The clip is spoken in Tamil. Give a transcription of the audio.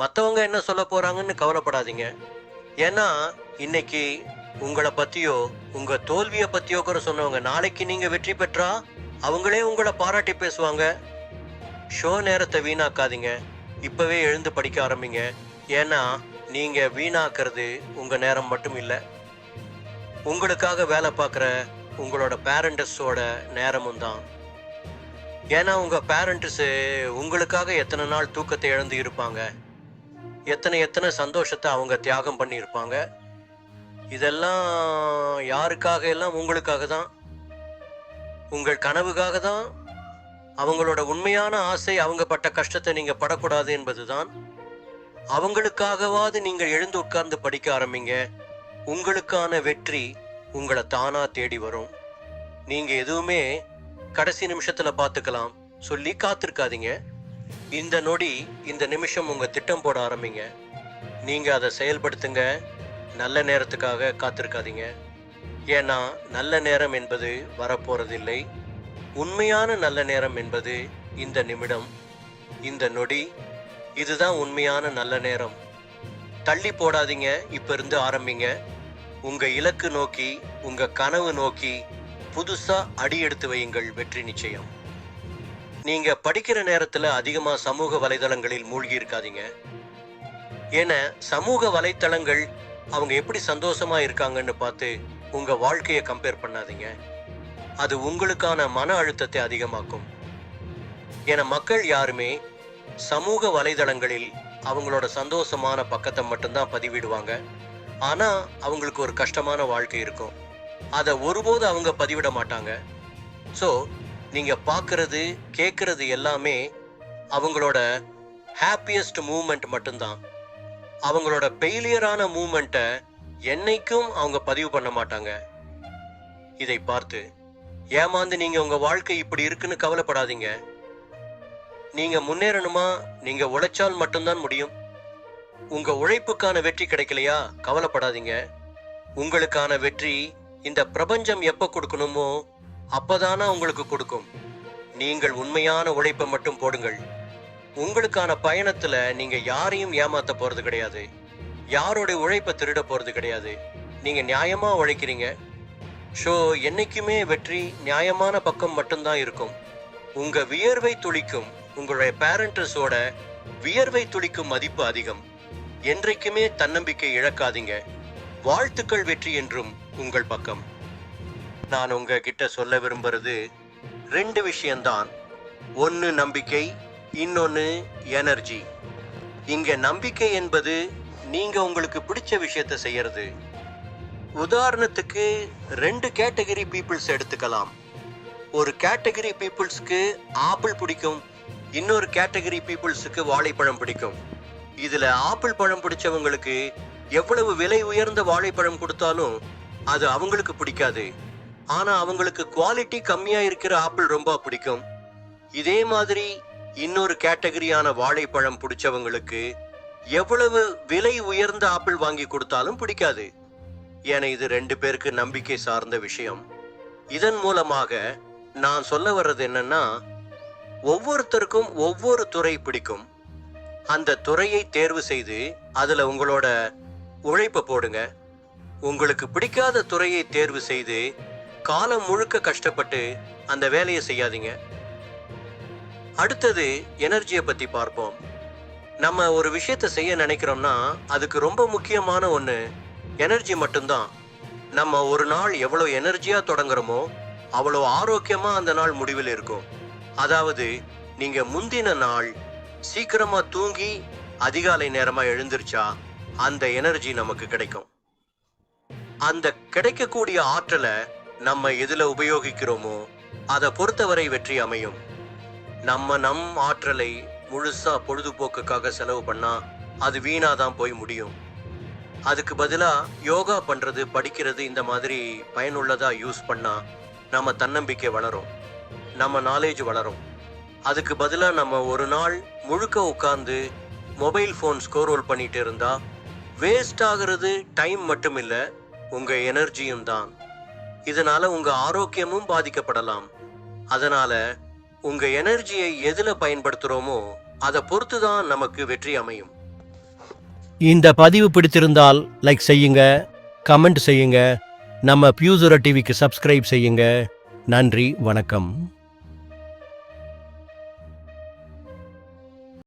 மத்தவங்க என்ன சொல்ல போறாங்கன்னு கவலைப்படாதீங்க. ஏன்னா இன்னைக்கு உங்களை பத்தியோ உங்க தோல்விய பத்தியோ கூட சொன்னவங்க நாளைக்கு நீங்க வெற்றி பெற்றா அவங்களே உங்களை பாராட்டி பேசுவாங்க. ஷோ நேரத்தை வீணாக்காதீங்க. இப்பவே எழுந்து படிக்க ஆரம்பிங்க. ஏன்னா நீங்க வீணாக்குறது உங்க நேரம் மட்டும் இல்ல, உங்களுக்காக வேலை பார்க்குற உங்களோட பேரண்ட்ஸோட நேரமும் தான். ஏன்னா உங்க பேரண்ட்ஸு உங்களுக்காக எத்தனை நாள் தூக்கத்தை இழந்து இருப்பாங்க, எத்தனை எத்தனை சந்தோஷத்தை அவங்க தியாகம் பண்ணி இருப்பாங்க. இதெல்லாம் யாருக்காக? எல்லாம் உங்களுக்காக தான், உங்கள் கனவுக்காக தான். அவங்களோட உண்மையான ஆசை அவங்க பட்ட கஷ்டத்தை நீங்க படக்கூடாது என்பதுதான். அவங்களுக்காகவாது நீங்கள் எழுந்து உட்கார்ந்து படிக்க ஆரம்பிங்க. உங்களுக்கான வெற்றி உங்களை தானா தேடி வரும். நீங்க எதுவுமே கடைசி நிமிஷத்துல பார்த்துக்கலாம் சொல்லி காத்திருக்காதீங்க. இந்த நொடி, இந்த நிமிஷம் உங்க திட்டம் போட ஆரம்பிங்க. நீங்க அதை செயல்படுத்துங்க. நல்ல நேரத்துக்காக காத்திருக்காதீங்க. ஏன்னா நல்ல நேரம் என்பது வரப்போறதில்லை. உண்மையான நல்ல நேரம் என்பது இந்த நிமிடம், இந்த நொடி. இதுதான் உண்மையான நல்ல நேரம். தள்ளி போடாதீங்க. இப்ப இருந்து ஆரம்பிங்க. உங்க இலக்கு நோக்கி, உங்க கனவு நோக்கி புதுசா அடி எடுத்து வையுங்கள். வெற்றி நிச்சயம். நீங்க படிக்கிற நேரத்துல அதிகமா சமூக வலைதளங்களில் மூழ்கி இருக்காதீங்க. ஏன்னா சமூக வலைத்தளங்கள் அவங்க எப்படி சந்தோஷமா இருக்காங்கன்னு பார்த்து உங்க வாழ்க்கையை கம்பேர் பண்ணாதீங்க. அது உங்களுக்கான மன அழுத்தத்தை அதிகமாக்கும். ஏன்னா மக்கள் யாருமே சமூக வலைதளங்களில் அவங்களோட சந்தோஷமான பக்கத்தை மட்டும்தான் பதிவிடுவாங்க. ஆனா அவங்களுக்கு ஒரு கஷ்டமான வாழ்க்கை இருக்கும். அதை ஒருபோது அவங்க பதிவிட மாட்டாங்க. ஸோ நீங்க பார்க்கறது கேட்கறது எல்லாமே அவங்களோட ஹாப்பியஸ்ட் மூமெண்ட் மட்டும்தான். அவங்களோட ஃபெயிலியரான மூமெண்ட்டை என்னைக்கும் அவங்க பதிவு பண்ண மாட்டாங்க. இதை பார்த்து ஏமாந்து நீங்க உங்க வாழ்க்கை இப்படி இருக்குன்னு கவலைப்படாதீங்க. நீங்க முன்னேறணுமா? நீங்க உழைச்சால் மட்டும்தான் முடியும். உங்க உழைப்புக்கான வெற்றி கிடைக்கலையா? கவலைப்படாதீங்க. உங்களுக்கான வெற்றி இந்த பிரபஞ்சம் எப்ப கொடுக்கணுமோ அப்பதானா உங்களுக்கு கொடுக்கும். நீங்கள் உண்மையான உழைப்பை மட்டும் போடுங்கள். உங்களுக்கான பயணத்துல நீங்க யாரையும் ஏமாத்த போறது கிடையாது. யாரோட உழைப்பை திருட போறது கிடையாது. நீங்க நியாயமா உழைக்கிறீங்க. ஸோ என்னைக்குமே வெற்றி நியாயமான பக்கம் மட்டும்தான் இருக்கும். உங்க வியர்வை துளிக்கும், உங்களுடைய பேரண்ட்ஸோட வியர்வை துளிக்கும் மதிப்பு அதிகம். என்றைக்குமே தன்னம்பிக்கை இழக்காதீங்க. வாழ்த்துக்கள். வெற்றி என்றும் உங்கள் பக்கம். நான் உங்ககிட்ட சொல்ல விரும்புறது 2 விஷயம்தான். ஒன்று நம்பிக்கை, இன்னொன்று எனர்ஜி. இங்க நம்பிக்கை என்பது நீங்க உங்களுக்கு பிடிச்ச விஷயத்தை செய்யறது. உதாரணத்துக்கு 2 கேட்டகரி பீப்புள்ஸ் எடுத்துக்கலாம். ஒரு கேட்டகரி பீப்புள்ஸ்க்கு ஆப்பிள் பிடிக்கும், இன்னொரு கேட்டகரி பீப்புள்ஸுக்கு வாழைப்பழம் பிடிக்கும். இதுல ஆப்பிள் பழம் பிடிச்சவங்களுக்கு எவ்வளவு விலை உயர்ந்த வாழைப்பழம் கொடுத்தாலும் அது அவங்களுக்கு பிடிக்காது. ஆனா அவங்களுக்கு குவாலிட்டி கம்மியா இருக்கிற ஆப்பிள் ரொம்ப பிடிக்கும். இதே மாதிரி இன்னொரு கேட்டகரியான வாழைப்பழம் பிடிச்சவங்களுக்கு எவ்வளவு விலை உயர்ந்த ஆப்பிள் வாங்கி கொடுத்தாலும் பிடிக்காது. ஏன்னா இது 2 பேருக்கு நம்பிக்கை சார்ந்த விஷயம். இதன் மூலமாக நான் சொல்ல வர்றது என்னன்னா, ஒவ்வொருத்தருக்கும் ஒவ்வொரு துறை பிடிக்கும். அந்த துறையை தேர்வு செய்து அதுல உங்களோட உழைப்பை போடுங்க. உங்களுக்கு பிடிக்காத துறையை தேர்வு செய்து காலம் முழுக்க கஷ்டப்பட்டு அந்த வேலையை செய்யாதீங்க. அடுத்தது எனர்ஜியை பத்தி பார்ப்போம். நம்ம ஒரு விஷயத்தை செய்ய நினைக்கிறோம்னா அதுக்கு ரொம்ப முக்கியமான ஒன்று எனர்ஜி மட்டும்தான். நம்ம ஒரு நாள் எவ்வளோ எனர்ஜியா தொடங்குறோமோ அவ்வளோ ஆரோக்கியமா அந்த நாள் முடிவில் இருக்கும். அதாவது நீங்க முந்தின நாள் சீக்கிரமா தூங்கி அதிகாலை நேரமா எழுந்திருச்சா அந்த எனர்ஜி நமக்கு கிடைக்கும். அந்த கிடைக்கக்கூடிய ஆற்றலை நம்ம எதுல உபயோகிக்கிறோமோ அதை பொறுத்தவரை வெற்றி அமையும். நம் ஆற்றலை முழுசா பொழுதுபோக்குக்காக செலவு பண்ணா அது வீணாதான் போய் முடியும். அதுக்கு பதிலா யோகா பண்றது, படிக்கிறது, இந்த மாதிரி பயனுள்ளதா யூஸ் பண்ணா நம்ம தன்னம்பிக்கை வளரும், நம்ம நாலேஜ் வளரும். அதுக்கு பதிலா நம்ம ஒரு நாள் முழுக்க உட்கார்ந்து மொபைல் ஃபோன் ஸ்க்ரோல் பண்ணிட்டு இருந்தா வேஸ்ட் ஆகிறது டைம் மட்டும் இல்லை, உங்க எனர்ஜியும் தான். இதனால உங்க ஆரோக்கியமும் பாதிக்கப்படலாம். அதனால உங்க எனர்ஜியை எதுல பயன்படுத்துறோமோ அதை பொறுத்து தான் நமக்கு வெற்றி அமையும். இந்த பதிவு பிடித்திருந்தால் லைக் செய்யுங்க, கமெண்ட் செய்யுங்க, நம்ம பியூசுரா டிவிக்கு சப்ஸ்கிரைப் செய்யுங்க. நன்றி, வணக்கம்.